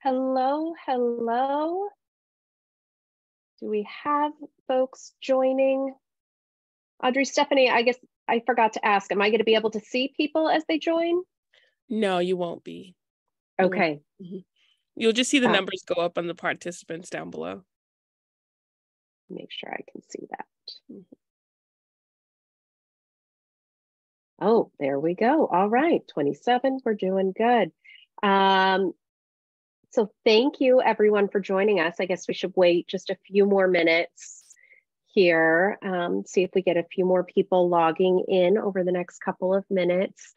Hello, hello. Do we have folks joining? Audrey, Stephanie, I guess I forgot to ask, am I going to be able to see people as they join? No, you won't be. Okay. You'll just see the numbers go up on the participants down below. Make sure I can see that. Oh, there we go. All right, 27, we're doing good. So thank you everyone for joining us. I guess we should wait just a few more minutes here, see if we get a few more people logging in over the next couple of minutes.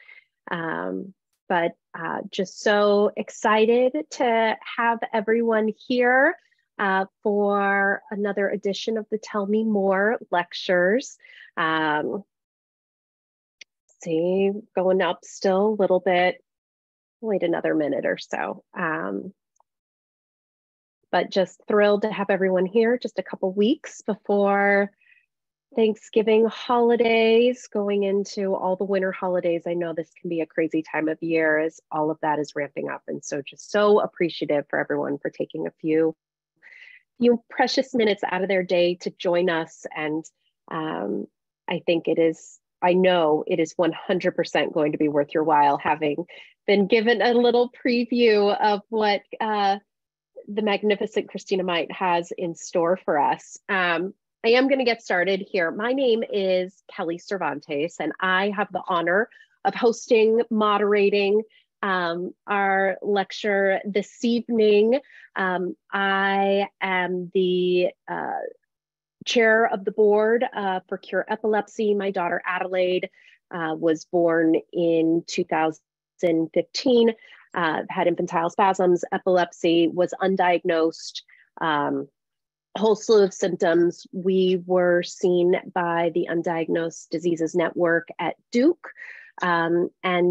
But just so excited to have everyone here for another edition of the Tell Me More lectures. See, going up still a little bit. Wait another minute or so. But just thrilled to have everyone here just a couple weeks before Thanksgiving holidays, going into all the winter holidays. I know this can be a crazy time of year as all of that is ramping up. And so just so appreciative for everyone for taking a few precious minutes out of their day to join us. And I think I know it is 100% going to be worth your while, having been given a little preview of what the magnificent Cristina Might has in store for us. I am going to get started here. My name is Kelly Cervantes, and I have the honor of hosting, moderating our lecture this evening. I am the chair of the board for Cure Epilepsy. My daughter Adelaide was born in 2015. Had infantile spasms, epilepsy, was undiagnosed, whole slew of symptoms. We were seen by the Undiagnosed Diseases Network at Duke. And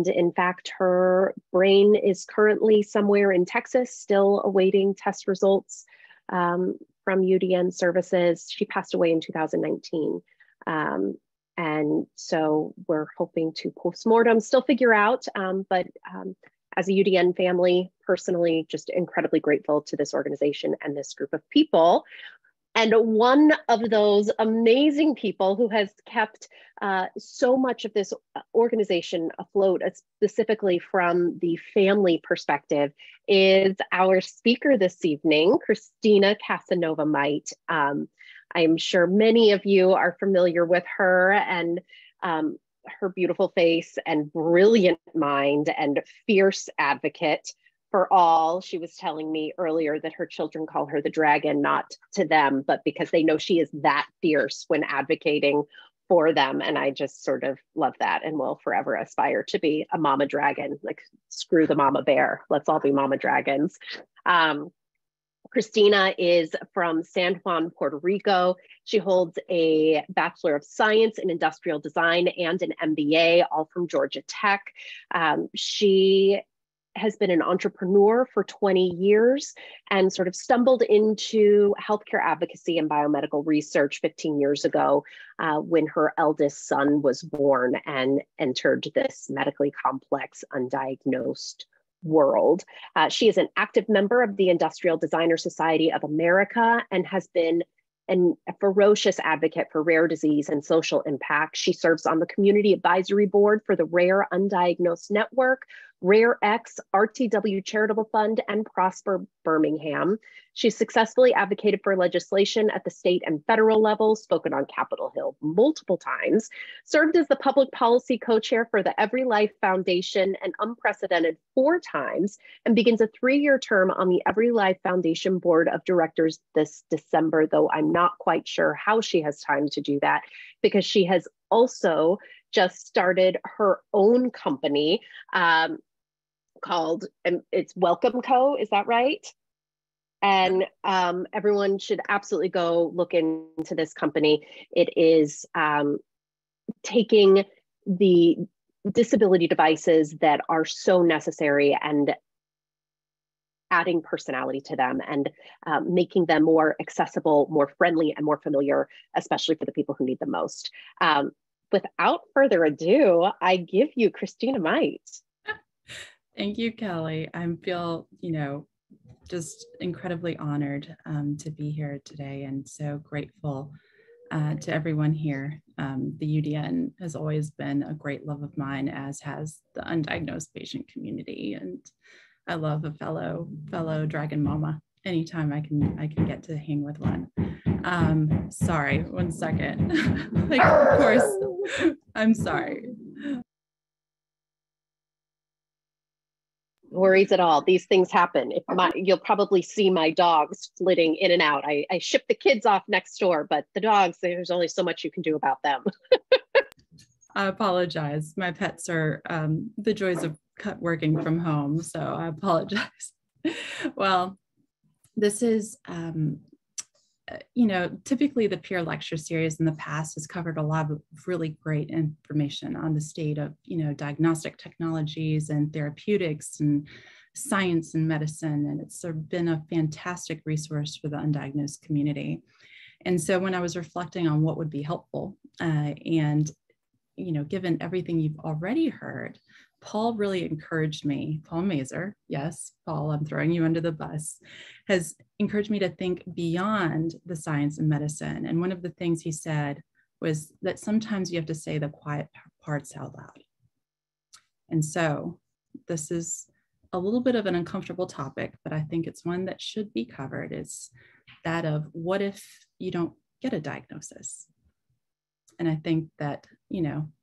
in fact, her brain is currently somewhere in Texas, still awaiting test results from UDN services. She passed away in 2019. And so we're hoping to postmortem, still figure out, but as a UDN family, personally, just incredibly grateful to this organization and this group of people. And one of those amazing people who has kept so much of this organization afloat, specifically from the family perspective, is our speaker this evening, Cristina Casanova Might. I'm sure many of you are familiar with her and her beautiful face and brilliant mind and fierce advocate for all. She was telling me earlier that her children call her the dragon, not to them, but because they know she is that fierce when advocating for them. And I just sort of love that and will forever aspire to be a mama dragon. Like, screw the mama bear. Let's all be mama dragons. Cristina is from San Juan, Puerto Rico. She holds a Bachelor of Science in Industrial Design and an MBA, all from Georgia Tech. She has been an entrepreneur for 20 years and sort of stumbled into healthcare advocacy and biomedical research 15 years ago when her eldest son was born and entered this medically complex, undiagnosed world. She is an active member of the Industrial Designer Society of America and has been a ferocious advocate for rare disease and social impact. She serves on the Community Advisory Board for the Rare Undiagnosed Network, Rare X, RTW Charitable Fund, and Prosper Birmingham. She successfully advocated for legislation at the state and federal level, spoken on Capitol Hill multiple times, served as the public policy co-chair for the Every Life Foundation, an unprecedented 4 times, and begins a 3-year term on the Every Life Foundation Board of Directors this December, though I'm not quite sure how she has time to do that, because she has also just started her own company called, it's Welcome Co, is that right? And everyone should absolutely go look into this company. It is taking the disability devices that are so necessary and adding personality to them and making them more accessible, more friendly, and more familiar, especially for the people who need them most. Without further ado, I give you Cristina Might. Thank you, Kelly. I feel, just incredibly honored to be here today, and so grateful to everyone here. The UDN has always been a great love of mine, as has the undiagnosed patient community, and I love a fellow dragon mama anytime I can get to hang with one. Sorry, 1 second. Like, of course, I'm sorry. Worries at all. These things happen. You'll probably see my dogs flitting in and out. I ship the kids off next door, but the dogs, there's only so much you can do about them. I apologize. My pets are the joys of working from home, so I apologize. Well, this is, typically the peer lecture series in the past has covered a lot of really great information on the state of, diagnostic technologies and therapeutics and science and medicine. And it's been a fantastic resource for the undiagnosed community. And so when I was reflecting on what would be helpful and given everything you've already heard, Paul really encouraged me, Paul Mazur, yes, Paul, I'm throwing you under the bus, has encouraged me to think beyond the science and medicine. And one of the things he said was that sometimes you have to say the quiet parts out loud. And so this is a little bit of an uncomfortable topic, but I think it's one that should be covered. It's that of what if you don't get a diagnosis? And I think that,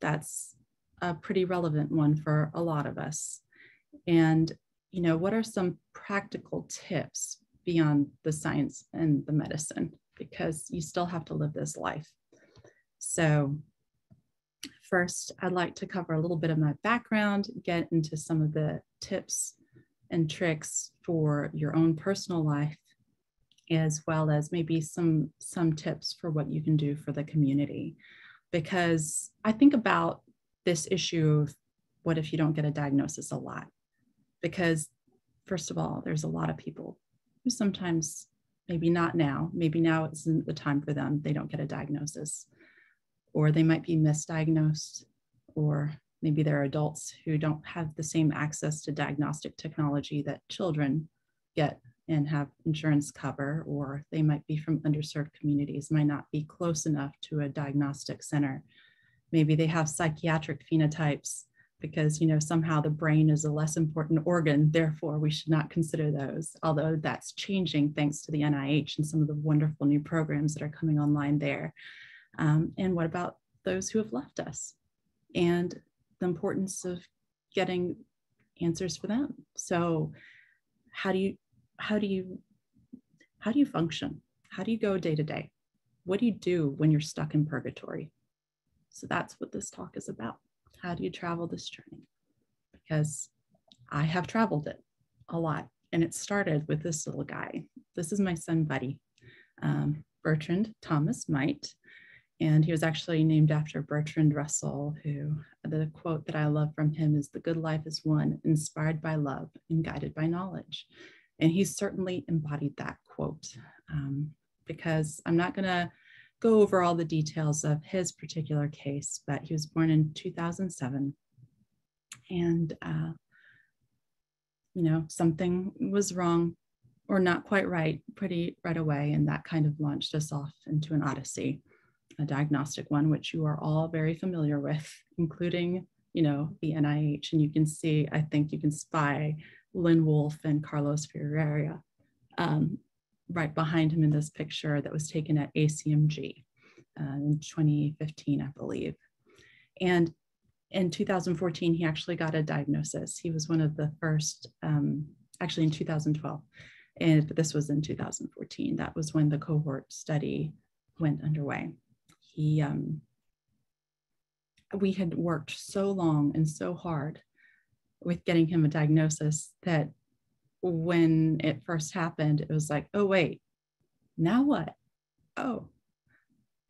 that's a pretty relevant one for a lot of us. And, what are some practical tips beyond the science and the medicine? Because you still have to live this life. So first, I'd like to cover a little bit of my background, get into some of the tips and tricks for your own personal life, as well as maybe some tips for what you can do for the community. Because I think about this issue of what if you don't get a diagnosis a lot? Because first of all, there's a lot of people who sometimes, maybe not now, maybe now isn't the time for them, they don't get a diagnosis, or they might be misdiagnosed, or maybe they're adults who don't have the same access to diagnostic technology that children get and have insurance cover, or they might be from underserved communities, might not be close enough to a diagnostic center. Maybe they have psychiatric phenotypes because, somehow the brain is a less important organ, therefore we should not consider those, although that's changing thanks to the NIH and some of the wonderful new programs that are coming online there. And what about those who have left us and the importance of getting answers for them? So how do you function? How do you go day to day? What do you do when you're stuck in purgatory? So that's what this talk is about. How do you travel this journey? Because I have traveled it a lot, and it started with this little guy. This is my son, Buddy, Bertrand Thomas Might, and he was actually named after Bertrand Russell, who, the quote that I love from him is, "The good life is won, inspired by love and guided by knowledge." And he certainly embodied that quote, because I'm not gonna go over all the details of his particular case, but he was born in 2007. And, something was wrong or not quite right pretty right away. And that kind of launched us off into an odyssey, a diagnostic one, which you are all very familiar with, including, the NIH. And you can see, I think you can spy Lynn Wolfe and Carlos Ferreira right behind him in this picture that was taken at ACMG in 2015, I believe. And in 2014, he actually got a diagnosis. He was one of the first, actually in 2012, but this was in 2014. That was when the cohort study went underway. We had worked so long and so hard with getting him a diagnosis that when it first happened, it was like, oh, wait, now what? Oh,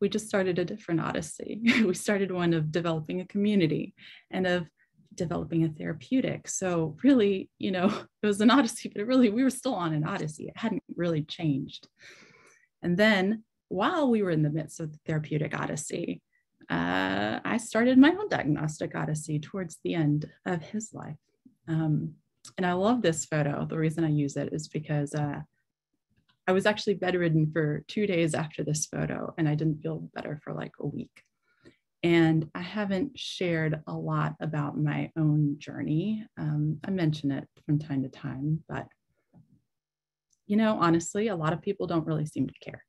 we just started a different odyssey. We started one of developing a community and of developing a therapeutic. So really, it was an odyssey, but we were still on an odyssey. It hadn't really changed. And then while we were in the midst of the therapeutic odyssey, I started my own diagnostic odyssey towards the end of his life. And I love this photo. The reason I use it is because I was actually bedridden for 2 days after this photo, and I didn't feel better for like a week. And I haven't shared a lot about my own journey. I mention it from time to time, but you know, honestly, a lot of people don't really seem to care,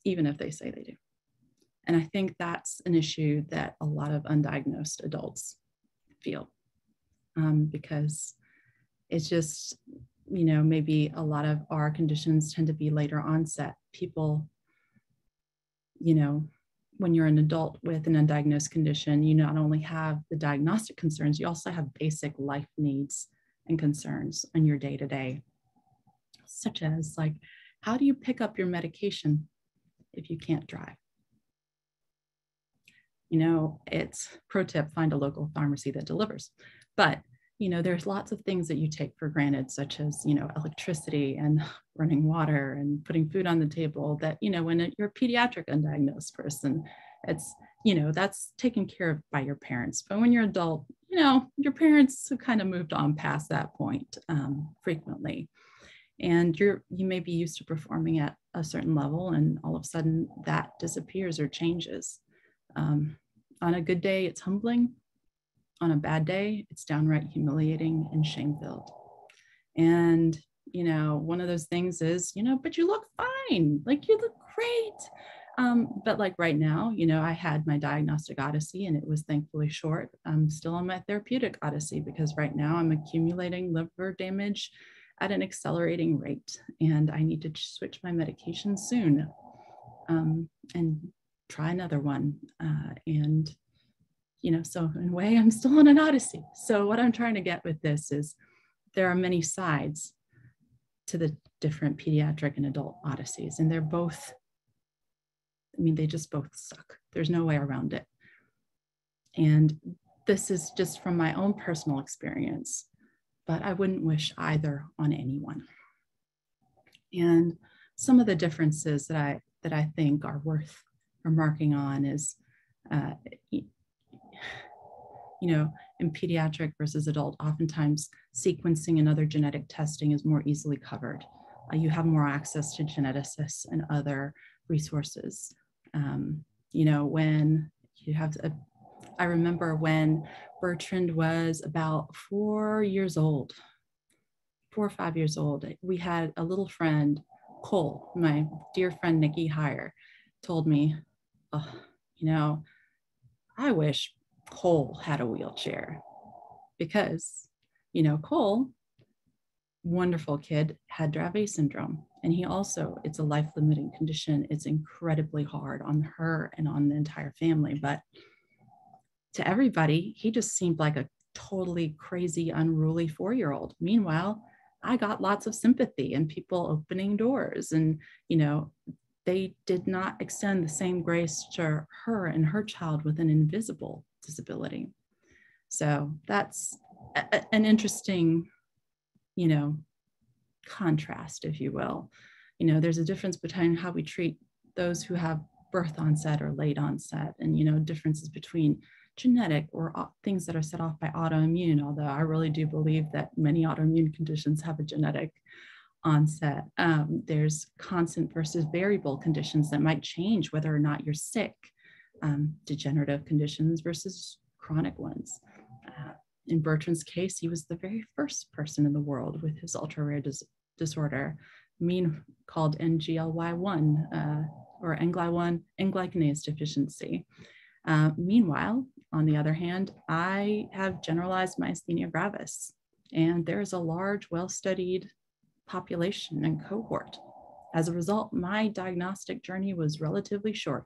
even if they say they do. And I think that's an issue that a lot of undiagnosed adults feel, because it's just, you know, maybe a lot of our conditions tend to be later onset. People, you know, when you're an adult with an undiagnosed condition, you not only have the diagnostic concerns, you also have basic life needs and concerns on your day-to-day, such as like, how do you pick up your medication if you can't drive? You know, it's pro tip, find a local pharmacy that delivers. But, you know, there's lots of things that you take for granted, such as, you know, electricity and running water and putting food on the table that, you know, when you're a pediatric undiagnosed person, it's, you know, that's taken care of by your parents. But when you're adult, you know, your parents have kind of moved on past that point frequently. And you may be used to performing at a certain level, and all of a sudden that disappears or changes. On a good day, it's humbling. On a bad day, it's downright humiliating and shame-filled. And, you know, one of those things is, you know, but you look fine, like you look great. But like right now, you know, I had my diagnostic odyssey and it was thankfully short. I'm still on my therapeutic odyssey because right now I'm accumulating liver damage at an accelerating rate, and I need to switch my medication soon and try another one. And, you know, so in a way, I'm still on an odyssey. So what I'm trying to get with this is there are many sides to the different pediatric and adult odysseys, and they're both, I mean, they just both suck. There's no way around it. And this is just from my own personal experience, but I wouldn't wish either on anyone. And some of the differences that I think are worth remarking on is, you know, in pediatric versus adult, oftentimes sequencing and other genetic testing is more easily covered. You have more access to geneticists and other resources. You know, when you have, I remember when Bertrand was about 4 years old, 4 or 5 years old, we had a little friend, Cole, my dear friend Nikki Heyer, told me, oh, you know, I wish Cole had a wheelchair because, you know, Cole, wonderful kid, had Dravet syndrome. And he also, it's a life-limiting condition. It's incredibly hard on her and on the entire family. But to everybody, he just seemed like a totally crazy, unruly 4-year-old. Meanwhile, I got lots of sympathy and people opening doors, and, you know, they did not extend the same grace to her and her child with an invisible disability. So that's an interesting, you know, contrast, if you will. You know, there's a difference between how we treat those who have birth onset or late onset, and, you know, differences between genetic or things that are set off by autoimmune, although I really do believe that many autoimmune conditions have a genetic onset. There's constant versus variable conditions that might change whether or not you're sick, degenerative conditions versus chronic ones. In Bertrand's case, he was the very first person in the world with his ultra-rare disorder, called NGLY1 or N-gly1 N-glycanase deficiency. Meanwhile, on the other hand, I have generalized myasthenia gravis, and there's a large, well-studied population and cohort. As a result, my diagnostic journey was relatively short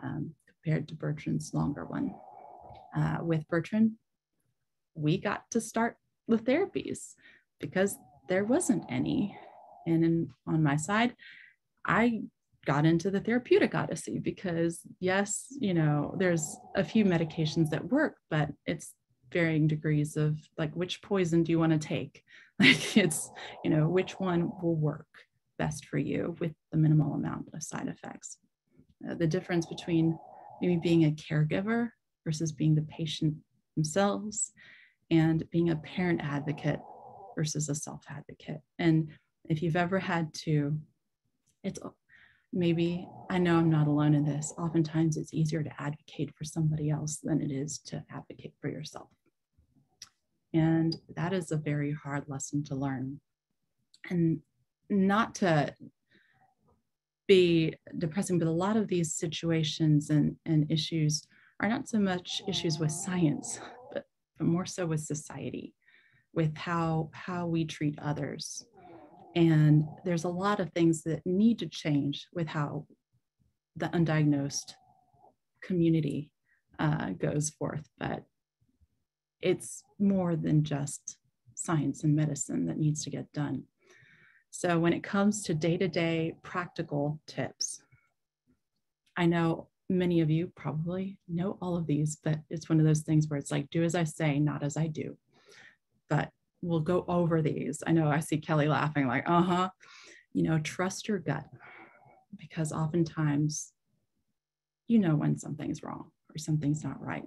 compared to Bertrand's longer one. With Bertrand, we got to start the therapies because there wasn't any. And on my side, I got into the therapeutic odyssey because, yes, you know, there's a few medications that work, but it's varying degrees of like, which poison do you want to take? Like, it's, you know, which one will work best for you with the minimal amount of side effects. The difference between maybe being a caregiver versus being the patient themselves and being a parent advocate versus a self-advocate. And if you've ever had to, it's maybe, I know I'm not alone in this, oftentimes it's easier to advocate for somebody else than it is to advocate for yourself. And that is a very hard lesson to learn. And not to be depressing, but a lot of these situations and issues are not so much issues with science, but more so with society, with how we treat others. And there's a lot of things that need to change with how the undiagnosed community goes forth, but it's more than just science and medicine that needs to get done. So when it comes to day-to-day practical tips, I know many of you probably know all of these, but it's one of those things where it's like, do as I say, not as I do. But we'll go over these. I know I see Kelly laughing like, you know, trust your gut, because oftentimes, you know, when something's wrong or something's not right.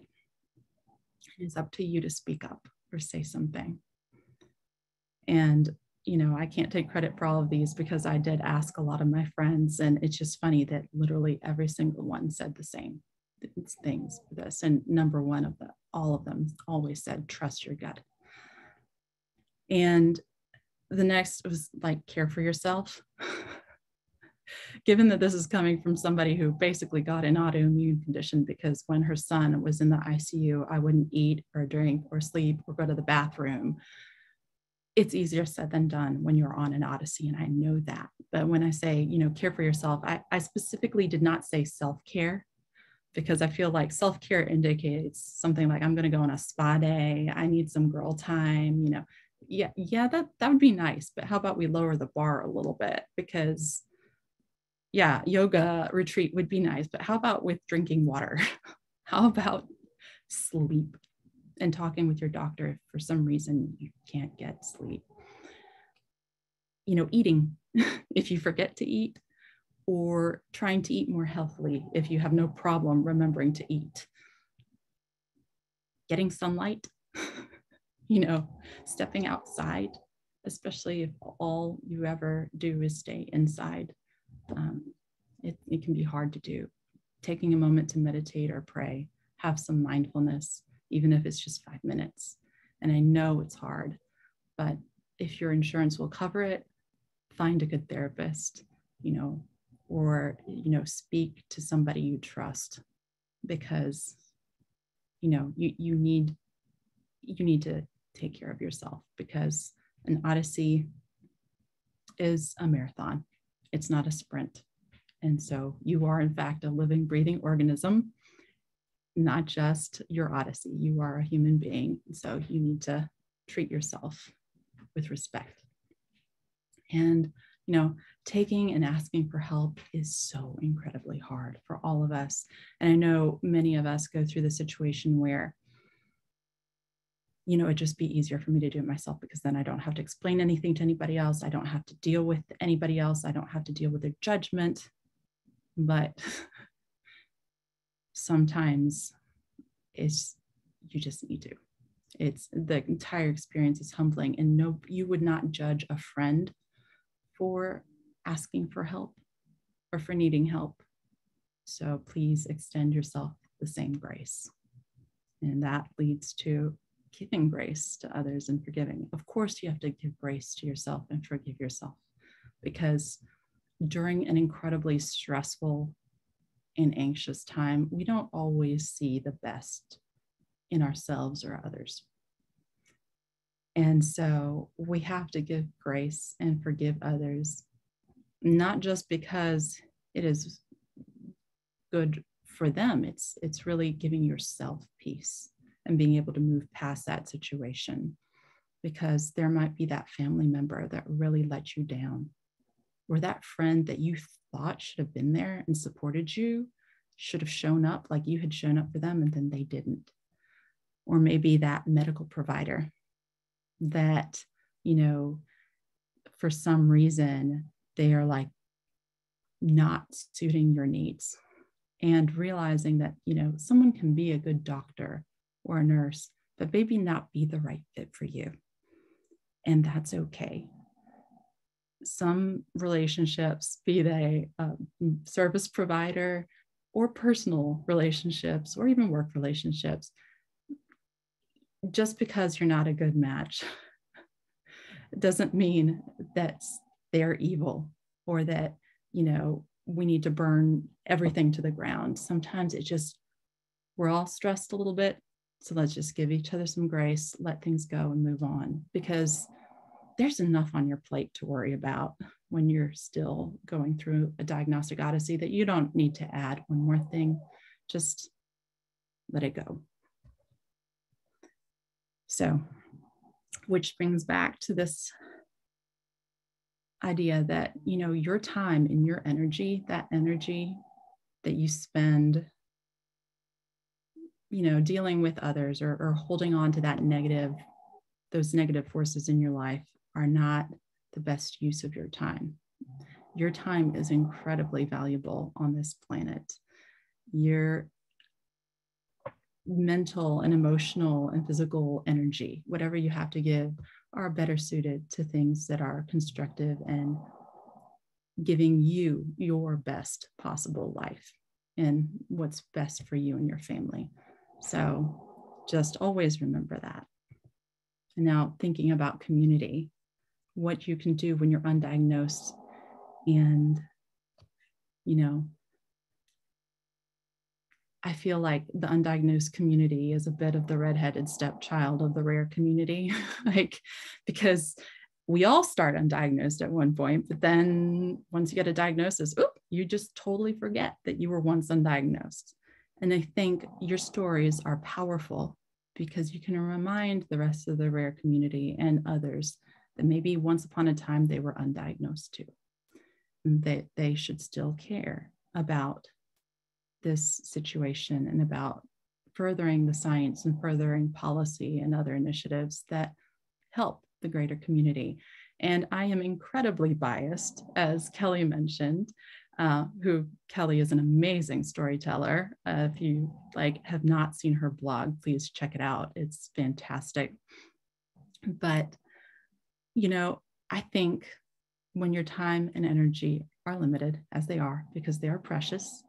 It's up to you to speak up or say something. And, you know, I can't take credit for all of these because I did ask a lot of my friends, and it's just funny that literally every single one said the same things for this. And number one of all of them always said, trust your gut. And the next was like, care for yourself. Given that this is coming from somebody who basically got an autoimmune condition because when her son was in the ICU, I wouldn't eat or drink or sleep or go to the bathroom. It's easier said than done when you're on an Odyssey, and I know that. But when I say, you know, care for yourself, I specifically did not say self-care, because I feel like self-care indicates something like, I'm going to go on a spa day, I need some girl time, you know. Yeah, that would be nice, but how about we lower the bar a little bit? Because yeah, yoga retreat would be nice, but how about with drinking water? How about sleep and talking with your doctor if for some reason you can't get sleep? You know, eating if you forget to eat, or trying to eat more healthily if you have no problem remembering to eat. Getting sunlight, you know, stepping outside, especially if all you ever do is stay inside. It can be hard to do. Taking a moment to meditate or pray, have some mindfulness, even if it's just 5 minutes. And I know it's hard, but if your insurance will cover it, find a good therapist, you know, or, you know, speak to somebody you trust, because, you know, you need to take care of yourself, because an Odyssey is a marathon. It's not a sprint. And so you are, in fact, a living, breathing organism, not just your Odyssey. You are a human being. So you need to treat yourself with respect. And, you know, taking and asking for help is so incredibly hard for all of us. And I know many of us go through the situation where, you know, it'd just be easier for me to do it myself, because then I don't have to explain anything to anybody else. I don't have to deal with anybody else. I don't have to deal with their judgment. But sometimes you just need to. It's the entire experience is humbling, and no, you would not judge a friend for asking for help or for needing help. So please extend yourself the same grace. And that leads to giving grace to others and forgiving. Of course, you have to give grace to yourself and forgive yourself, because during an incredibly stressful and anxious time, we don't always see the best in ourselves or others. And so we have to give grace and forgive others, not just because it is good for them. It's really giving yourself peace and being able to move past that situation, because there might be that family member that really let you down, or that friend that you thought should have been there and supported you, should have shown up like you had shown up for them, and then they didn't. Or maybe that medical provider that, you know, for some reason, they are like not suiting your needs. And realizing that, you know, someone can be a good doctor or a nurse, but maybe not be the right fit for you. and that's okay. Some relationships, be they a service provider or personal relationships or even work relationships, just because you're not a good match doesn't mean that they're evil or that, we need to burn everything to the ground. Sometimes it just, we're all stressed a little bit. So let's just give each other some grace, let things go and move on, because there's enough on your plate to worry about when you're still going through a diagnostic odyssey that you don't need to add one more thing. Just let it go. So, which brings back to this idea that, your time and your energy, that energy that you spend, dealing with others or holding on to those negative forces in your life are not the best use of your time. Your time is incredibly valuable on this planet. Your mental and emotional and physical energy, whatever you have to give, are better suited to things that are constructive and giving you your best possible life and what's best for you and your family. So just always remember that. And now thinking about community, what you can do when you're undiagnosed and, I feel like the undiagnosed community is a bit of the redheaded stepchild of the rare community, because we all start undiagnosed at one point, but then once you get a diagnosis, you just totally forget that you were once undiagnosed. And I think your stories are powerful because you can remind the rest of the rare community and others that maybe once upon a time they were undiagnosed too, and that they should still care about this situation and about furthering the science and furthering policy and other initiatives that help the greater community. And I am incredibly biased, as Kelly mentioned, Kelly is an amazing storyteller. If you have not seen her blog, please check it out. It's fantastic. But, I think when your time and energy are limited, as they are, because they are precious,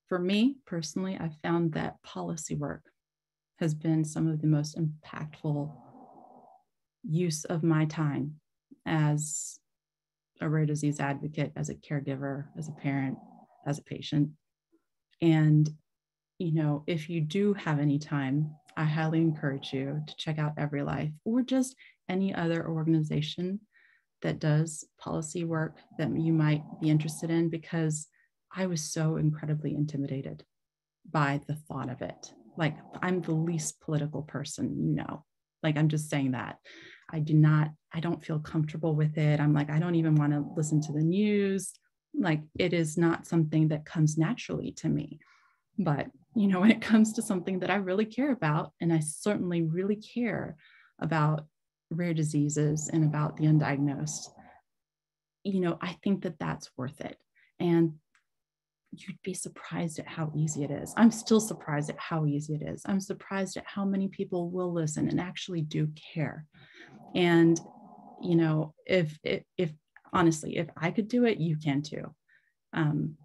for me personally, I've found that policy work has been some of the most impactful use of my time as a rare disease advocate, as a caregiver, as a parent, as a patient. And, if you do have any time, I highly encourage you to check out EveryLife or just any other organization that does policy work that you might be interested in, because I was so incredibly intimidated by the thought of it. I'm the least political person, I'm just saying that. I don't feel comfortable with it. I'm I don't even want to listen to the news. It is not something that comes naturally to me. But, when it comes to something that I really care about, and I certainly really care about rare diseases and about the undiagnosed, I think that that's worth it. And you'd be surprised at how easy it is. I'm still surprised at how easy it is. I'm surprised at how many people will listen and actually do care. And, if honestly, if I could do it, you can too.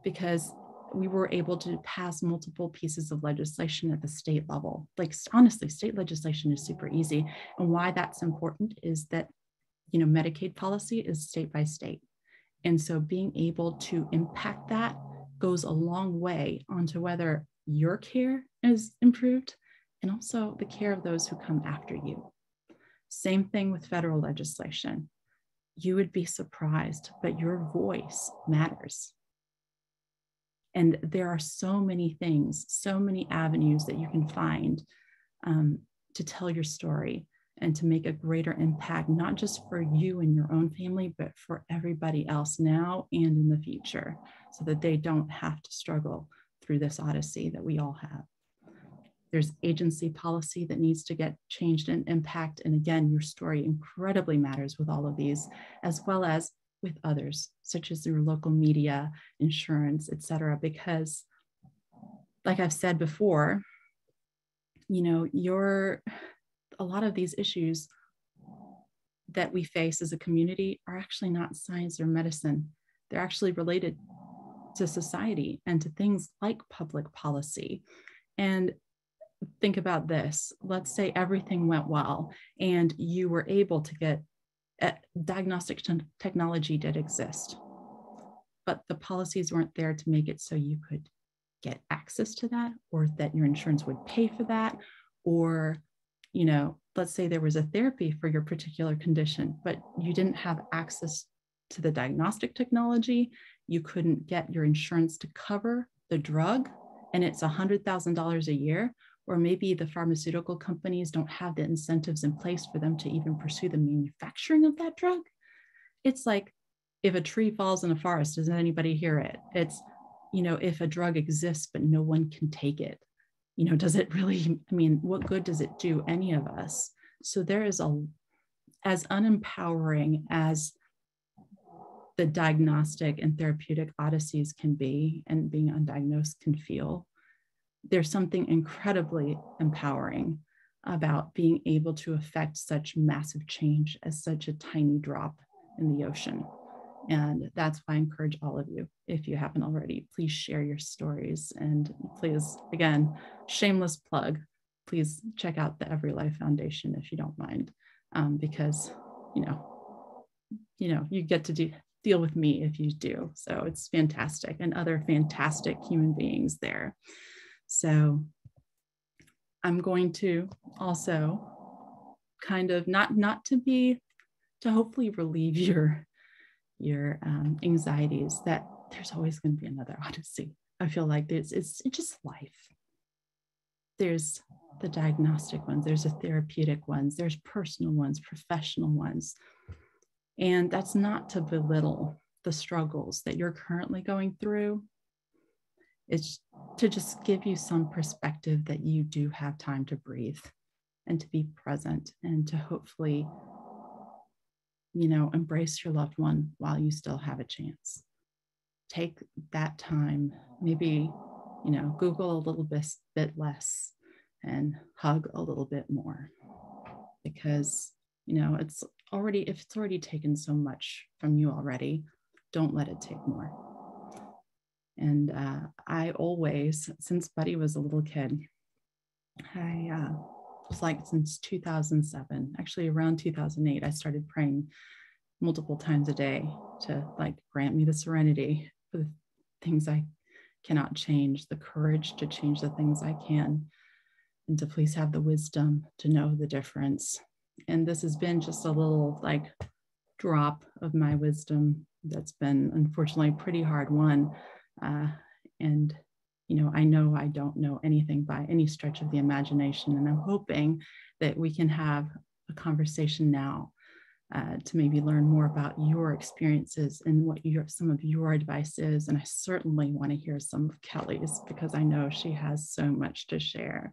Because we were able to pass multiple pieces of legislation at the state level. Honestly, state legislation is super easy. And why that's important is that, Medicaid policy is state by state. And so being able to impact that goes a long way onto whether your care is improved and also the care of those who come after you. Same thing with federal legislation. You would be surprised, but your voice matters. And there are so many things, so many avenues that you can find to tell your story and to make a greater impact, not just for you and your own family, but for everybody else now and in the future, so that they don't have to struggle through this odyssey that we all have. There's agency policy that needs to get changed and impact. And again, your story incredibly matters with all of these, as well as with others, such as your local media, insurance, et cetera, because like I've said before, a lot of these issues that we face as a community are actually not science or medicine. They're actually related to society and to things like public policy. And think about this. Let's say everything went well and you were able to get diagnostic technology did exist, but the policies weren't there to make it so you could get access to that, or that your insurance would pay for that, or, you know, let's say there was a therapy for your particular condition, but you didn't have access to the diagnostic technology. You couldn't get your insurance to cover the drug, and it's $100,000 a year, or maybe the pharmaceutical companies don't have the incentives in place for them to even pursue the manufacturing of that drug. It's like, if a tree falls in a forest, does anybody hear it? It's, you know, if a drug exists, but no one can take it, you know, does it really, I mean, what good does it do any of us? So there is as unempowering as the diagnostic and therapeutic odysseys can be, and being undiagnosed can feel, there's something incredibly empowering about being able to affect such massive change as such a tiny drop in the ocean. And that's why I encourage all of you, if you haven't already, please share your stories. And please, again, shameless plug, please check out the Every Life Foundation if you don't mind, because, you know, you get to deal with me if you do. So it's fantastic, and other fantastic human beings there. So I'm going to also kind of not to hopefully relieve your anxieties that there's always going to be another Odyssey. I feel like it's just life. There's the diagnostic ones, there's the therapeutic ones, there's personal ones, professional ones. And that's not to belittle the struggles that you're currently going through. It's to just give you some perspective that you do have time to breathe and to be present, and to hopefully, you know, embrace your loved one while you still have a chance. Take that time, maybe, you know, Google a little bit less and hug a little bit more, because, you know, if it's already taken so much from you already, don't let it take more. And I always, since Buddy was a little kid, I was like, since 2007, actually around 2008, I started praying multiple times a day to, like, grant me the serenity for the things I cannot change, the courage to change the things I can, and to please have the wisdom to know the difference. And this has been just a little, like, drop of my wisdom that's been, unfortunately, a pretty hard one. And, you know I don't know anything by any stretch of the imagination, and I'm hoping that we can have a conversation now to maybe learn more about your experiences and what some of your advice is. And I certainly want to hear some of Kelly's, because I know she has so much to share.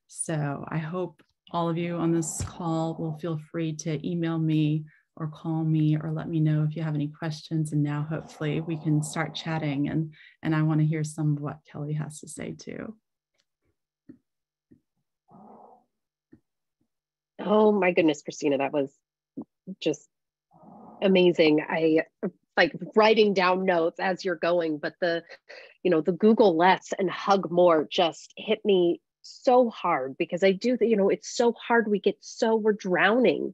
So I hope all of you on this call will feel free to email me or call me or let me know if you have any questions. And now hopefully we can start chatting, and I want to hear some of what Kelly has to say too. Oh my goodness, Cristina, that was just amazing. I like writing down notes as you're going, but the Google less and hug more just hit me so hard, because I do, it's so hard. We're drowning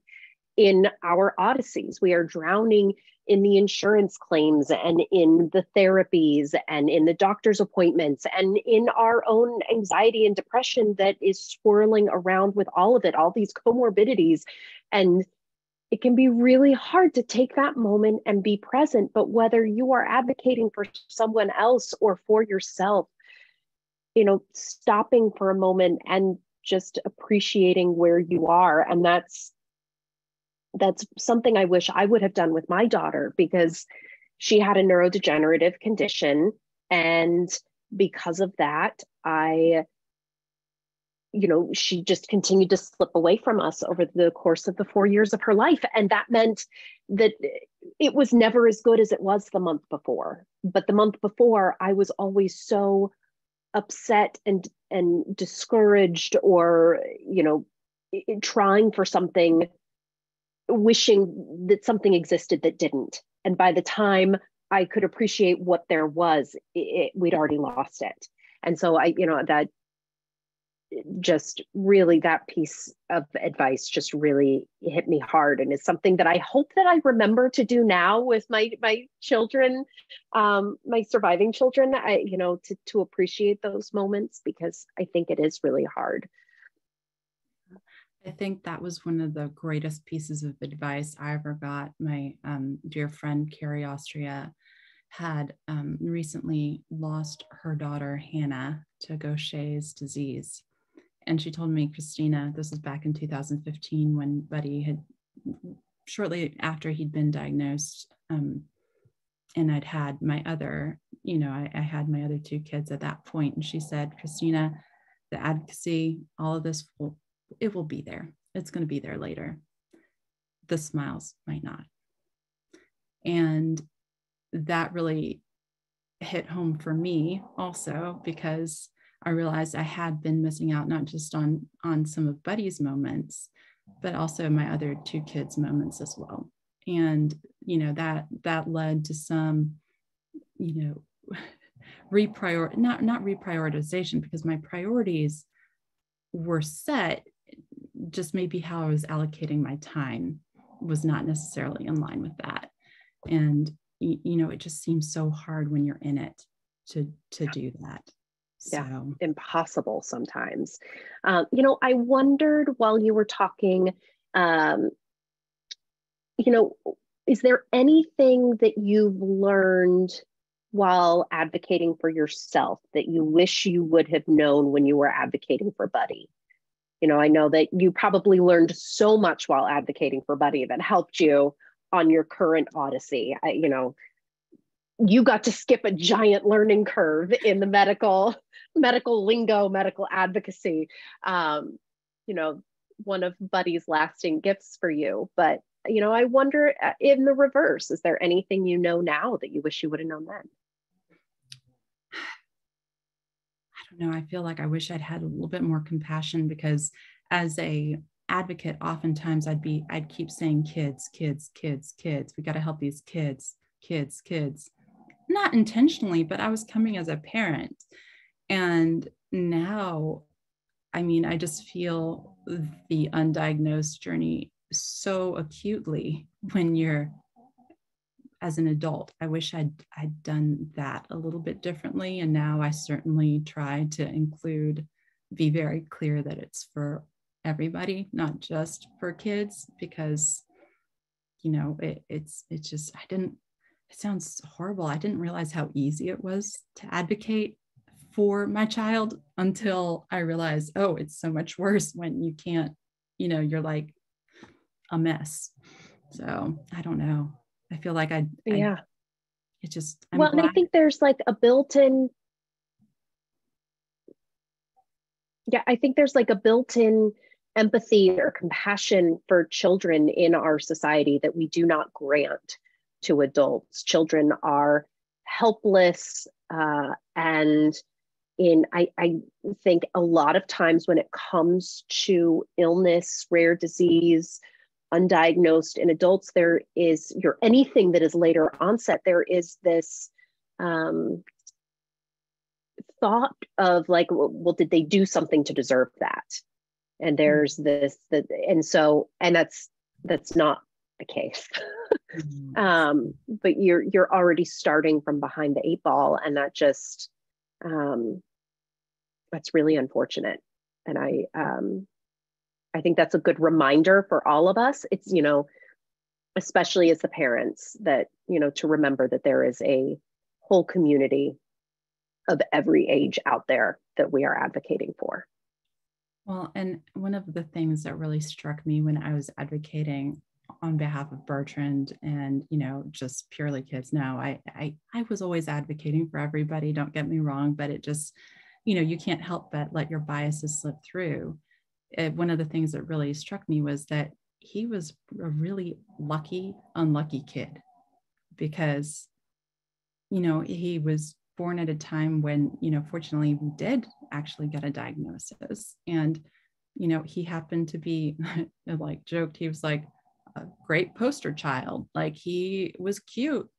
in our odysseys. We are drowning in the insurance claims and in the therapies and in the doctor's appointments and in our own anxiety and depression that is swirling around with all of it, all these comorbidities. And it can be really hard to take that moment and be present. But whether you are advocating for someone else or for yourself, stopping for a moment and just appreciating where you are. And that's something I wish I would have done with my daughter, because she had a neurodegenerative condition. And because of that, she just continued to slip away from us over the course of the 4 years of her life. And that meant that it was never as good as it was the month before. But the month before, I was always so upset and discouraged, or, trying for something wishing that something existed that didn't. And by the time I could appreciate what there was, we'd already lost it. And so that just really, that piece of advice just really hit me hard, and is something that I hope that I remember to do now with my children, my surviving children. To appreciate those moments, because I think it is really hard. I think that was one of the greatest pieces of advice I ever got. My dear friend Carrie Austria had recently lost her daughter Hannah to Gaucher's disease. And she told me, Cristina, this was back in 2015 when Buddy had, shortly after he'd been diagnosed, and I'd had my other, I had my other two kids at that point. And she said, Cristina, the advocacy, all of this, it will be there. It's going to be there later. The smiles might not. And that really hit home for me also, because I realized I had been missing out, not just on some of Buddy's moments, but also my other two kids' moments as well. And, that led to some, not reprioritization, because my priorities were set, just maybe how I was allocating my time was not necessarily in line with that. And, it just seems so hard when you're in it to do that. Yeah, impossible sometimes. I wondered while you were talking, is there anything that you've learned while advocating for yourself that you wish you would have known when you were advocating for Buddy? I know that you probably learned so much while advocating for Buddy that helped you on your current Odyssey. You got to skip a giant learning curve in the medical lingo, medical advocacy. One of Buddy's lasting gifts for you. But, I wonder, in the reverse, is there anything now that you wish you would have known then? I don't know. I feel like I wish I'd had a little bit more compassion, because as a advocate, oftentimes I'd keep saying kids. We got to help these kids. Not intentionally, but I was coming as a parent. And now, I just feel the undiagnosed journey so acutely when you're as an adult. I wish I'd done that a little bit differently. And now I certainly try to be very clear that it's for everybody, not just for kids, because, it's just, it sounds horrible. I didn't realize how easy it was to advocate for my child until I realized, oh, it's so much worse when you can't, you're like a mess. So I don't know. I feel like and I think there's like a built-in, I think there's like a built-in empathy or compassion for children in our society that we do not grant to adults. Children are helpless, and I think a lot of times when it comes to illness, rare disease, undiagnosed in adults, there is anything that is later onset, there is this thought of like, well, did they do something to deserve that? And there's this, and that's not the case. But you're already starting from behind the eight ball, and that just that's really unfortunate. And I think that's a good reminder for all of us. It's, especially as the parents, that, to remember that there is a whole community of every age out there that we are advocating for. Well, and one of the things that really struck me when I was advocating on behalf of Bertrand and, just purely kids. Now, I was always advocating for everybody, don't get me wrong, but it just, you can't help but let your biases slip through. One of the things that really struck me was that he was a really unlucky kid, because, he was born at a time when, fortunately we did actually get a diagnosis. And, he happened to be, like joked, he was like, great poster child. Like, he was cute.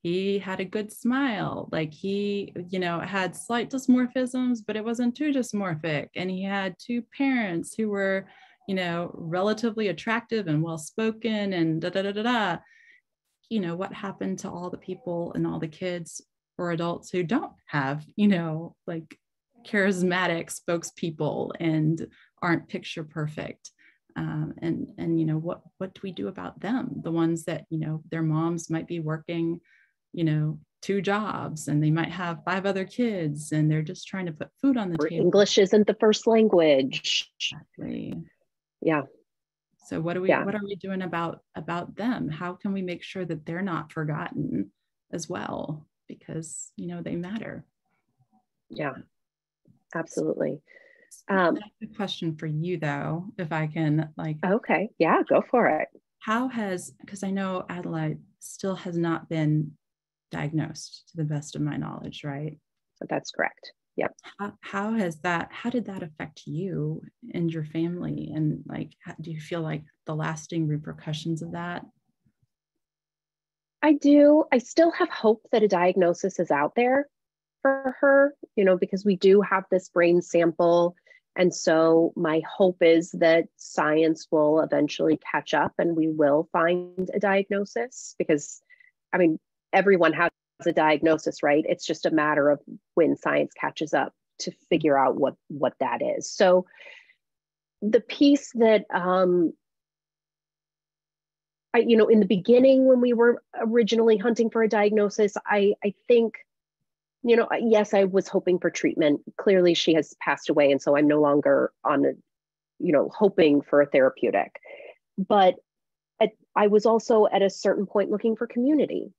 He had a good smile. Like, he, had slight dysmorphisms, but it wasn't too dysmorphic. And he had two parents who were, relatively attractive and well-spoken and da da da da da. What happened to all the people and all the kids or adults who don't have, like charismatic spokespeople and aren't picture perfect? And what do we do about them? The ones that, their moms might be working, 2 jobs, and they might have 5 other kids, and they're just trying to put food on the table. English isn't the first language. Exactly. Yeah. So what are we doing about them? How can we make sure that they're not forgotten as well? Because, they matter. Yeah, absolutely. I have a question for you, though, if I can, Okay. Yeah, go for it. Because I know Adelaide still has not been diagnosed to the best of my knowledge, right? That's correct. Yep. How did that affect you and your family? And do you feel like the lasting repercussions of that? I do. I still have hope that a diagnosis is out there for her, because we do have this brain sample. And so my hope is that science will eventually catch up and we will find a diagnosis, because, everyone has a diagnosis, right? It's just a matter of when science catches up to figure out what that is. So the piece that, in the beginning, when we were originally hunting for a diagnosis, I think, yes, I was hoping for treatment. Clearly she has passed away. And so I'm no longer hoping for a therapeutic. But I was also at a certain point looking for community.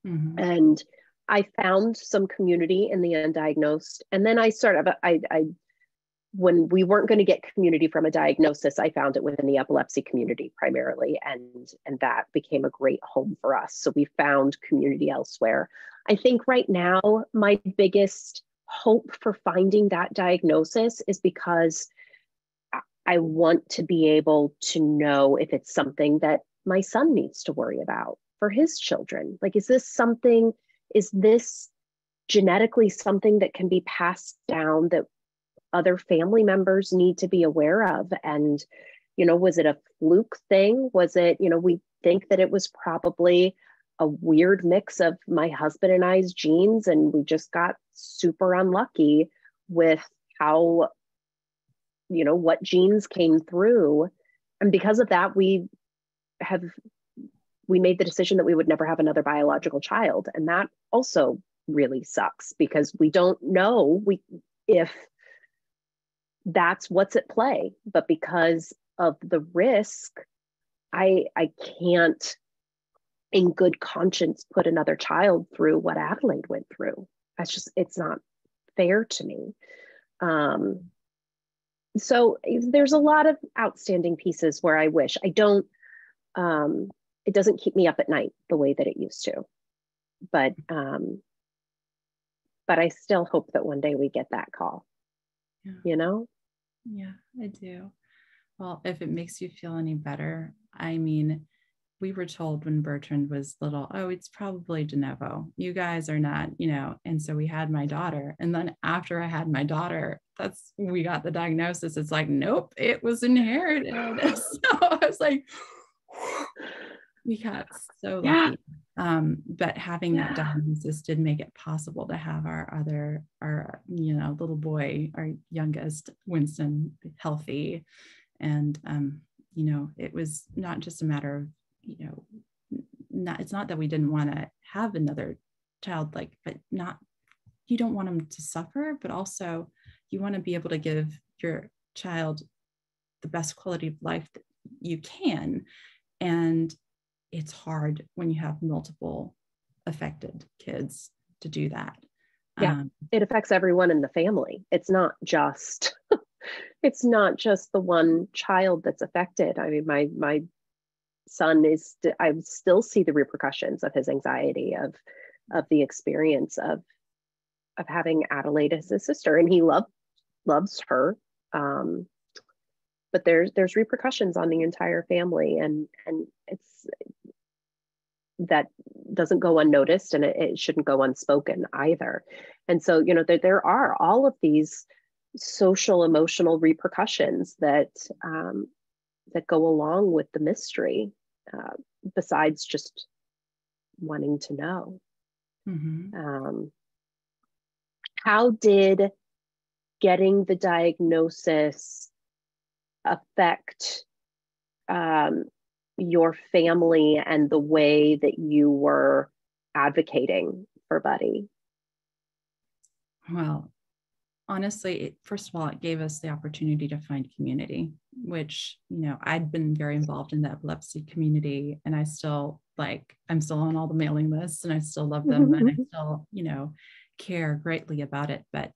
Mm-hmm. And I found some community in the undiagnosed. And then I when we weren't going to get community from a diagnosis, I found it within the epilepsy community primarily. And that became a great home for us. So we found community elsewhere. I think right now, my biggest hope for finding that diagnosis is because I want to be able to know if it's something that my son needs to worry about for his children. Like, is this genetically something that can be passed down that other family members need to be aware of? And, was it a fluke thing? Was it, we think that it was probably a weird mix of my husband and I's genes, and we just got super unlucky with how, what genes came through. And because of that, we made the decision that we would never have another biological child. And that also really sucks, because we don't know if that's what's at play. But because of the risk, I can't in good conscience put another child through what Adelaide went through. It's not fair to me. So there's a lot of outstanding pieces where I wish it doesn't keep me up at night the way that it used to, but I still hope that one day we get that call. Yeah. Yeah, I do. Well, if it makes you feel any better, we were told when Bertrand was little, oh, it's probably de novo. You guys are not, and so we had my daughter. And then after I had my daughter, we got the diagnosis. It's like, nope, it was inherited. So I was like, we got so lucky. But having that diagnosis did make it possible to have our little boy, our youngest, Winston, healthy. And, it was not just a matter of, it's not that we didn't want to have another child, but you don't want them to suffer, but also you want to be able to give your child the best quality of life that you can. And it's hard when you have multiple affected kids to do that. Yeah, it affects everyone in the family. It's not just the one child that's affected. My son I still see the repercussions of his anxiety, of the experience of having Adelaide as his sister, and he loves her. but there's repercussions on the entire family, and it's that doesn't go unnoticed, and it shouldn't go unspoken either. And so, there are all of these social emotional repercussions that that go along with the mystery, besides just wanting to know. How did getting the diagnosis affect your family and the way that you were advocating for Buddy? Well, honestly, first of all, it gave us the opportunity to find community, which, I'd been very involved in the epilepsy community, and I'm still on all the mailing lists, and I still love them, and I still, care greatly about it. But,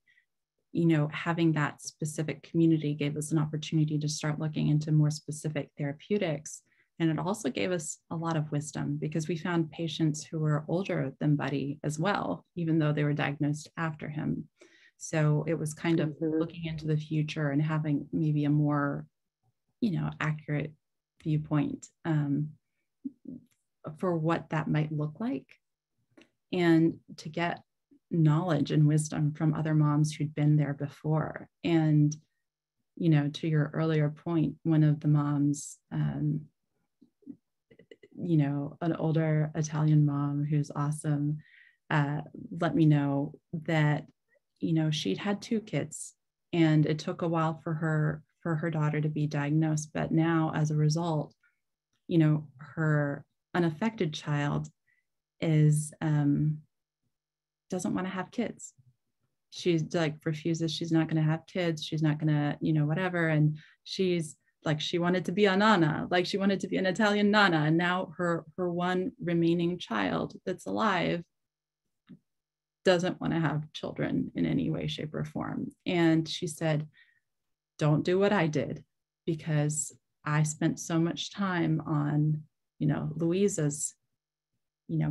having that specific community gave us an opportunity to start looking into more specific therapeutics. And it also gave us a lot of wisdom, because we found patients who were older than Buddy as well, even though they were diagnosed after him. So it was kind of looking into the future and having maybe a more, accurate viewpoint for what that might look like, and to get knowledge and wisdom from other moms who'd been there before. And, to your earlier point, one of the moms, an older Italian mom who's awesome, let me know that, she'd had 2 kids, and it took a while for her daughter to be diagnosed. But now, as a result, her unaffected child doesn't want to have kids. She's refuses. She's not going to have kids. She's not going to, whatever. And she's she wanted to be a nana, she wanted to be an Italian nana. And now her one remaining child that's alive doesn't want to have children in any way, shape, or form. And she said, don't do what I did, because I spent so much time on, Louisa's,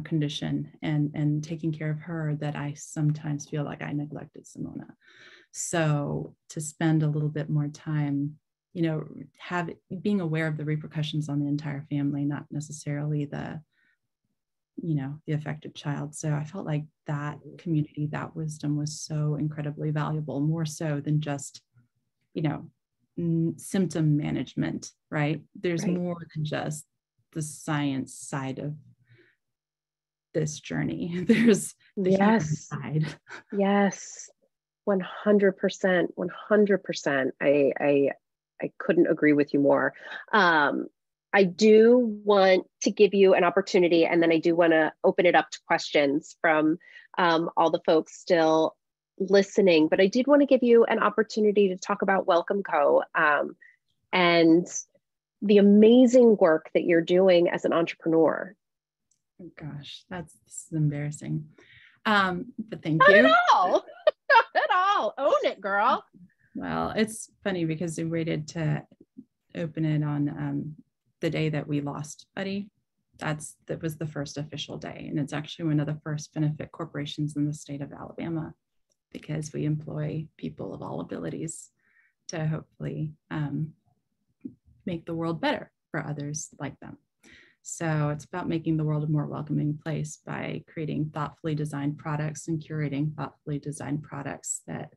condition and taking care of her, that I sometimes feel like I neglected Simona. So to spend a little bit more time, being aware of the repercussions on the entire family, not necessarily the affected child. So I felt like that community, that wisdom was so incredibly valuable, more so than just, symptom management, right? There's more than just the science side of this journey. There's the human side. Yes. 100%. 100%. I couldn't agree with you more. I do want to give you an opportunity, and then I do want to open it up to questions from all the folks still listening. But I did want to give you an opportunity to talk about Welcome Co. And the amazing work that you're doing as an entrepreneur. Oh gosh, this is embarrassing. But thank Not you. At all. Not at all. Own it, girl. Well, it's funny because we waited to open it on the day that we lost Buddy. That was the first official day. And it's actually one of the first benefit corporations in the state of Alabama, because we employ people of all abilities to hopefully make the world better for others like them. So it's about making the world a more welcoming place by creating thoughtfully designed products and curating thoughtfully designed products that,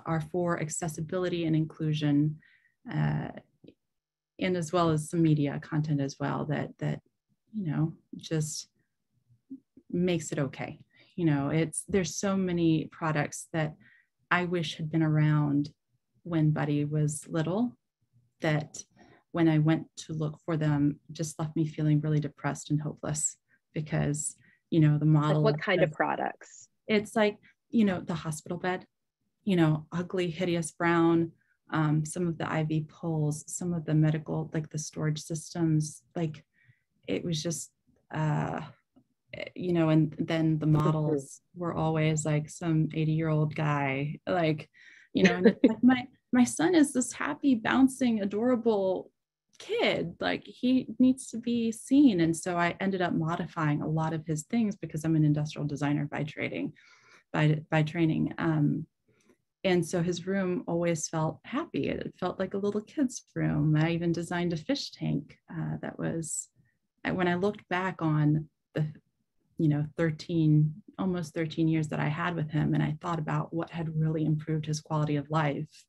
are for accessibility and inclusion, and as well as some media content as well that just makes it okay. There's so many products that I wish had been around when Buddy was little, that when I went to look for them, just left me feeling really depressed and hopeless, because, the model. Like what kind of products? It's the hospital bed, ugly, hideous brown, some of the IV poles, some of the medical, the storage systems, it was just, and then the models were always some 80-year-old guy, and it's my son is this happy, bouncing, adorable kid, he needs to be seen. And so I ended up modifying a lot of his things, because I'm an industrial designer by training. And so his room always felt happy. It felt like a little kid's room. I even designed a fish tank that was, when I looked back on the, 13, almost 13 years that I had with him, and I thought about what had really improved his quality of life.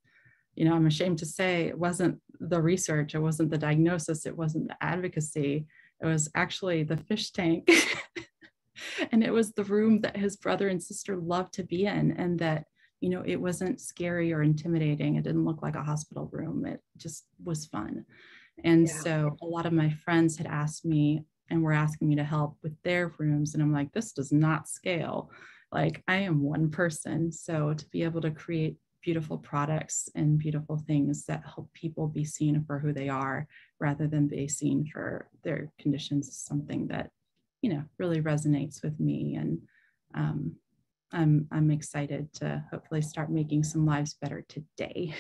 I'm ashamed to say it wasn't the research, it wasn't the diagnosis, it wasn't the advocacy. It was actually the fish tank. And it was the room that his brother and sister loved to be in, and that, it wasn't scary or intimidating. It didn't look like a hospital room. It just was fun. And so a lot of my friends had asked me and were asking me to help with their rooms. And I'm like, this does not scale. Like, I am one person. So to be able to create beautiful products and beautiful things that help people be seen for who they are, rather than be seen for their conditions, is something that, really resonates with me. And I'm excited to hopefully start making some lives better today.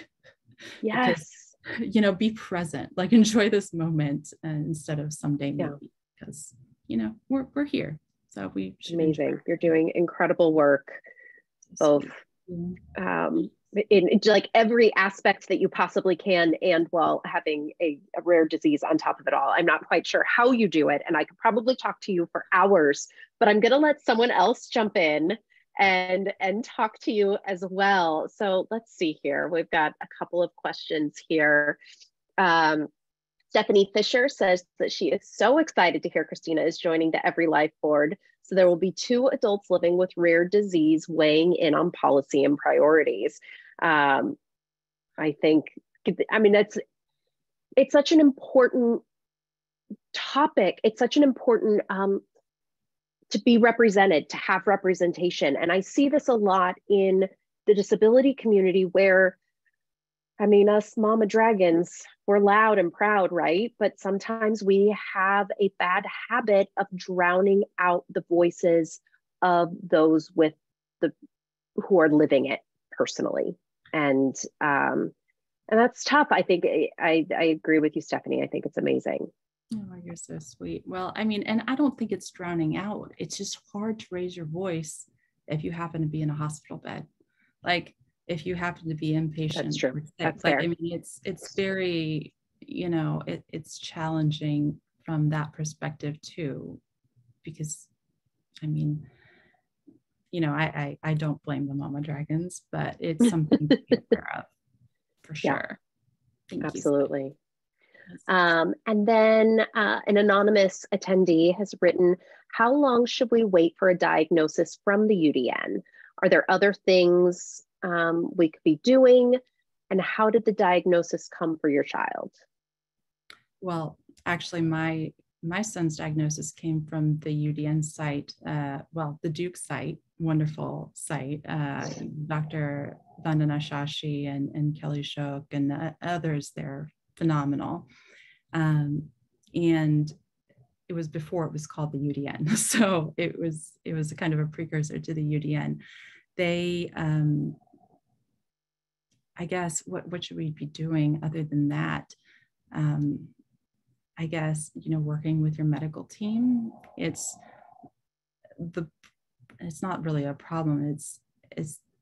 Yes. Because, be present, like enjoy this moment instead of someday maybe, because, we're here. So we should. Amazing. You're doing incredible work, both in like every aspect that you possibly can, and while having a rare disease on top of it all. I'm not quite sure how you do it, and I could probably talk to you for hours, but I'm going to let someone else jump in and talk to you as well. So let's see here. We've got a couple of questions here. Stephanie Fisher says that she is so excited to hear Cristina is joining the Every Life board. So there will be 2 adults living with rare disease weighing in on policy and priorities. I think, it's such an important topic. It's such an important, to be represented, to have representation. And I see this a lot in the disability community where, us mama dragons, we're loud and proud, right? But sometimes we have a bad habit of drowning out the voices of those who are living it personally. And that's tough. I think I agree with you, Stephanie. I think it's amazing. Oh, you're so sweet. Well, and I don't think it's drowning out. It's just hard to raise your voice if you happen to be in a hospital bed. Like, if you happen to be inpatient. That's true. That's like, fair. It's very, it's challenging from that perspective too, because I don't blame the mama dragons, but it's something to be aware of for sure. Thank Absolutely. you. And then an anonymous attendee has written, how long should we wait for a diagnosis from the UDN? Are there other things we could be doing? And how did the diagnosis come for your child? Well, actually, my son's diagnosis came from the UDN site, the Duke site, wonderful site. Dr. Vandana Shashi and Kelly Shook and others, they're phenomenal. And it was before it was called the UDN. So it was a kind of a precursor to the UDN. They, I guess, what should we be doing other than that? I guess, working with your medical team. It's not really a problem. It's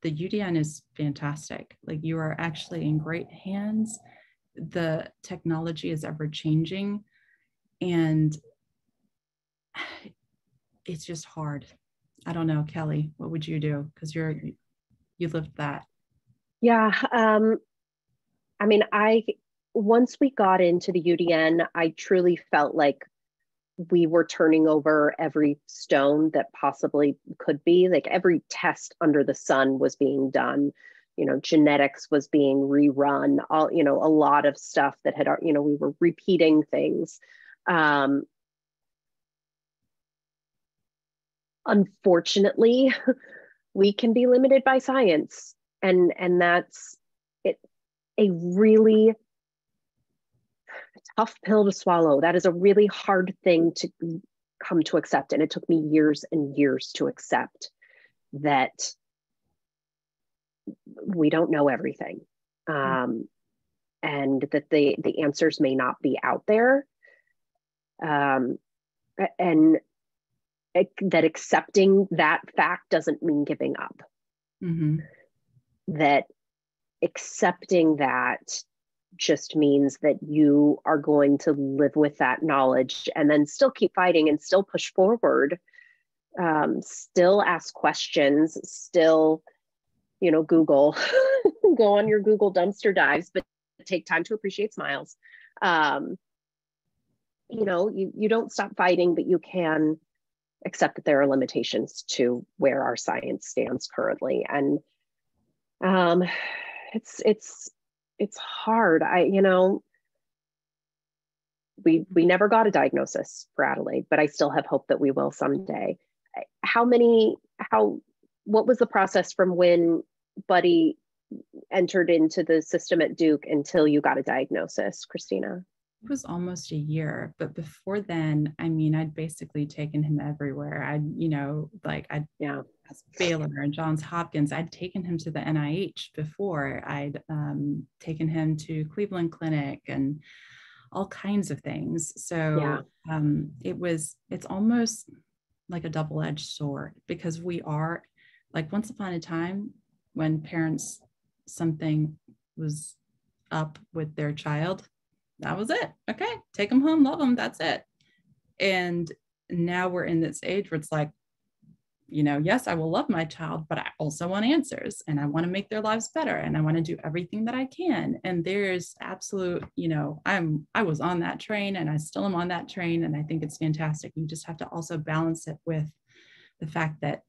the UDN is fantastic. Like, you are actually in great hands. The technology is ever changing, and it's just hard. I don't know, Kelly, what would you do? Because you lived that. Yeah. Once we got into the UDN, I truly felt like we were turning over every stone that possibly could be. Like, every test under the sun was being done. Genetics was being rerun, a lot of stuff that had, we were repeating things. Unfortunately, we can be limited by science, and that's it. A really tough pill to swallow. That is a really hard thing to come to accept. And it took me years and years to accept that we don't know everything. And that the answers may not be out there. And that accepting that fact doesn't mean giving up. Mm-hmm. That accepting that just means that you are going to live with that knowledge and then still keep fighting and still push forward, still ask questions, still, Google, go on your Google dumpster dives, but take time to appreciate smiles. You don't stop fighting, but you can accept that there are limitations to where our science stands currently. And it's hard. We never got a diagnosis for Adelaide, but I still have hope that we will someday. What was the process from when Buddy entered into the system at Duke until you got a diagnosis, Cristina? It was almost a year, but before then, I'd basically taken him everywhere. I'd Baylor and Johns Hopkins. I'd taken him to the NIH before. I'd taken him to Cleveland Clinic and all kinds of things. So it's almost like a double-edged sword, because we are, like, once upon a time when parents, something was up with their child, that was it. Okay, take them home, love them, that's it. And now we're in this age where it's like, yes, I will love my child, but I also want answers, and I want to make their lives better, and I want to do everything that I can. And there's absolute, I was on that train, and I still am on that train, and I think it's fantastic. You just have to also balance it with the fact that,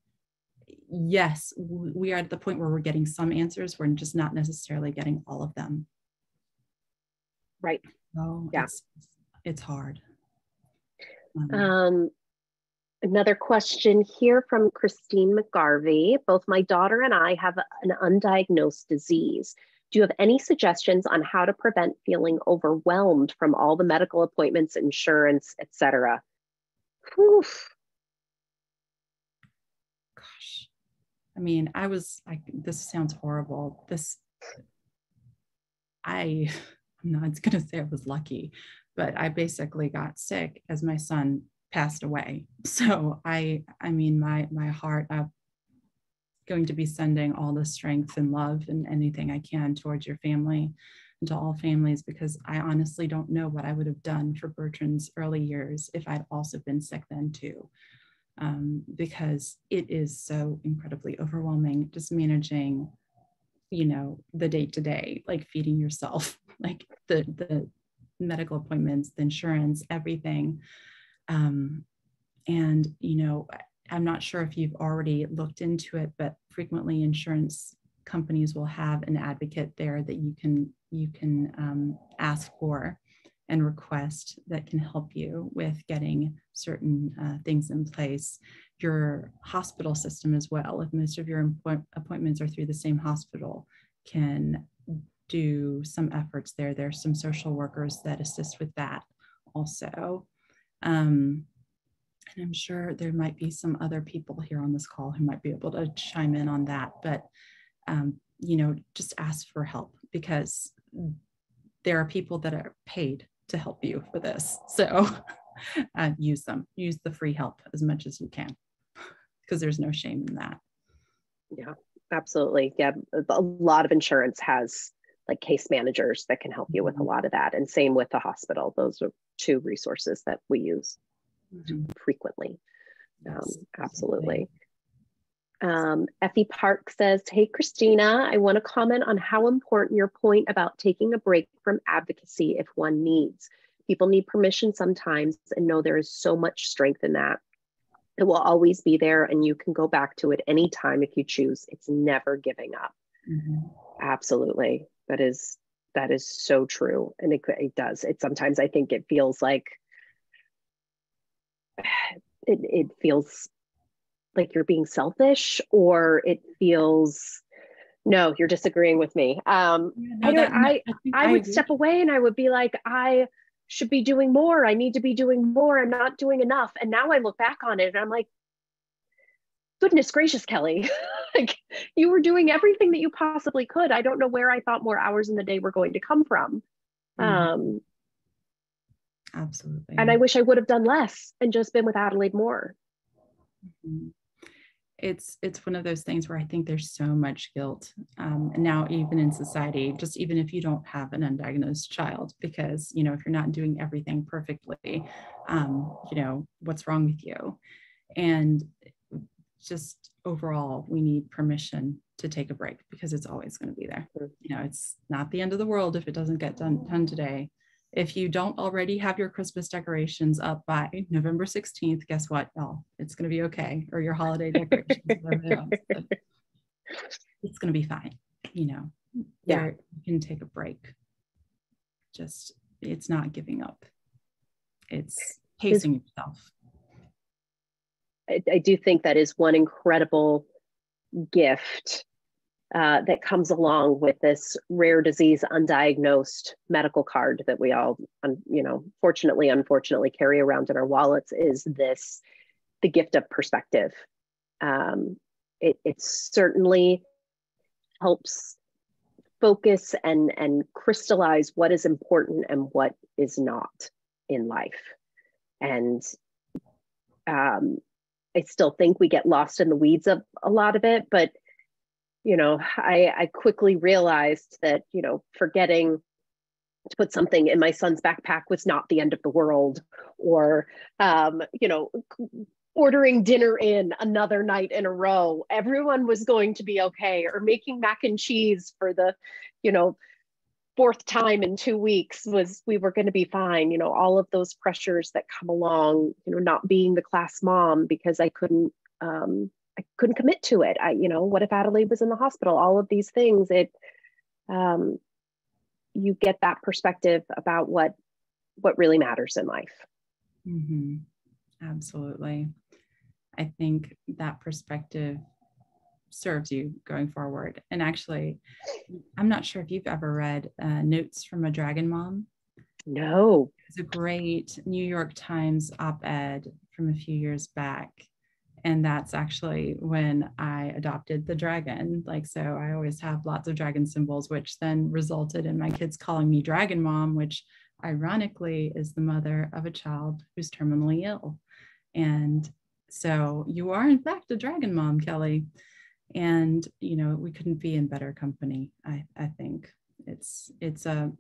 yes, we are at the point where we're getting some answers, we're just not necessarily getting all of them. Right. So it's hard. Another question here from Christine McGarvey. Both my daughter and I have an undiagnosed disease. Do you have any suggestions on how to prevent feeling overwhelmed from all the medical appointments, insurance, etc.? Gosh, this sounds horrible. I'm not going to say I was lucky, but I basically got sick as my son passed away. So my heart, I'm going to be sending all the strength and love and anything I can towards your family and to all families, because I honestly don't know what I would have done for Bertrand's early years if I'd also been sick then too. Because it is so incredibly overwhelming just managing, the day-to-day, like feeding yourself, like the medical appointments, the insurance, everything. And, I'm not sure if you've already looked into it, but frequently insurance companies will have an advocate there that you can ask for and request that can help you with getting certain things in place. Your hospital system as well, if most of your appointments are through the same hospital, can do some efforts there. There's some social workers that assist with that also. And I'm sure there might be some other people here on this call who might be able to chime in on that, but just ask for help, because there are people that are paid to help you for this. So use the free help as much as you can, because there's no shame in that. Yeah, absolutely. Yeah, a lot of insurance has like case managers that can help you with a lot of that, and same with the hospital. Those are two resources that we use frequently. Absolutely. Effie Park says, hey, Cristina, I want to comment on how important your point about taking a break from advocacy if one needs. People need permission sometimes, and know there is so much strength in that. It will always be there, and you can go back to it anytime if you choose. It's never giving up. Absolutely. That is so true. And it does. Sometimes I think it feels like it feels like you're being selfish, or it feels, no, you're disagreeing with me. I would step away and I would be like, I should be doing more. I need to be doing more. I'm not doing enough. And now I look back on it and I'm like, goodness gracious, Kelly, like, you were doing everything that you possibly could. I don't know where I thought more hours in the day were going to come from. Absolutely. And I wish I would have done less and just been with Adelaide more. it's one of those things where I think there's so much guilt, and now even in society, just even if you don't have an undiagnosed child, because if you're not doing everything perfectly, what's wrong with you? And just overall, we need permission to take a break, because it's always going to be there. It's not the end of the world if it doesn't get done today. If you don't already have your Christmas decorations up by November 16th, guess what? Oh, it's going to be okay. Or your holiday decorations. It's going to be fine. You can take a break. Just, it's not giving up. It's pacing yourself. I do think that is one incredible gift that comes along with this rare disease undiagnosed medical card that we all, fortunately, unfortunately carry around in our wallets, is the gift of perspective. It certainly helps focus and crystallize what is important and what is not in life. And I still think we get lost in the weeds of a lot of it, but I quickly realized that, forgetting to put something in my son's backpack was not the end of the world, or, ordering dinner in another night in a row, everyone was going to be okay, or making mac and cheese for the, fourth time in 2 weeks we were going to be fine. All of those pressures that come along, not being the class mom because I couldn't commit to it. What if Adelaide was in the hospital? All of these things, you get that perspective about what really matters in life. Mm-hmm. Absolutely. I think that perspective serves you going forward. And actually, I'm not sure if you've ever read Notes from a Dragon Mom. No. It's a great New York Times op-ed from a few years back. And that's actually when I adopted the dragon. So I always have lots of dragon symbols, which then resulted in my kids calling me Dragon Mom, which ironically is the mother of a child who's terminally ill. And so you are in fact a dragon mom, Kelly. And, we couldn't be in better company. I think it's a,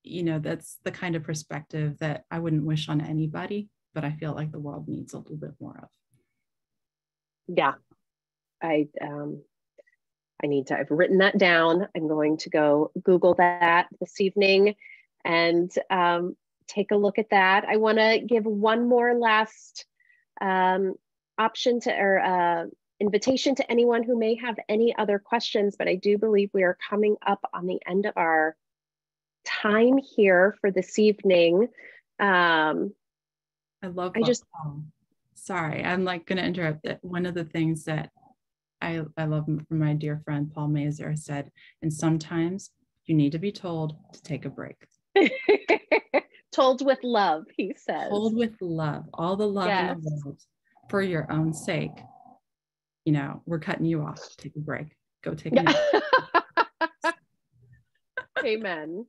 that's the kind of perspective that I wouldn't wish on anybody, but I feel like the world needs a little bit more of. Yeah, I've written that down. I'm going to go Google that this evening and take a look at that. I want to give one more last option or invitation to anyone who may have any other questions, but I do believe we are coming up on the end of our time here for this evening. I love sorry, I'm going to interrupt that. One of the things that I love from my dear friend Paul Mazur said, and sometimes you need to be told to take a break. Told with love, he says. Told with love, all the love in the world, for your own sake. We're cutting you off. Take a break. Go take a nap. Amen.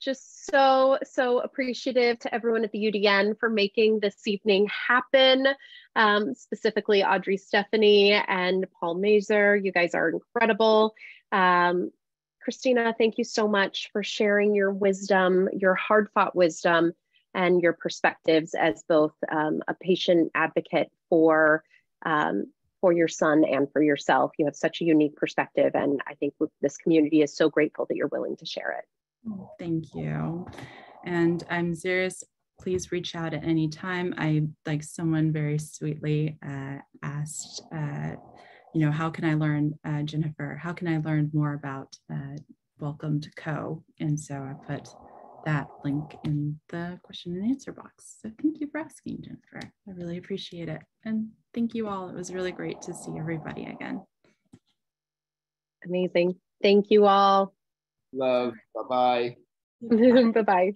Just so appreciative to everyone at the UDN for making this evening happen. Specifically Audrey, Stephanie, and Paul Mazur. You guys are incredible. Cristina, thank you so much for sharing your wisdom, your hard-fought wisdom, and your perspectives as both a patient advocate for your son and for yourself. You have such a unique perspective, and I think this community is so grateful that you're willing to share it. Oh, thank you. And I'm serious. Please reach out at any time. Someone very sweetly asked, how can I learn, Jennifer, how can I learn more about Welcome to Co? And so I put that link in the question and answer box. So thank you for asking, Jennifer. I really appreciate it. And thank you all. It was really great to see everybody again. Amazing. Thank you all. Love. Bye-bye. Bye-bye.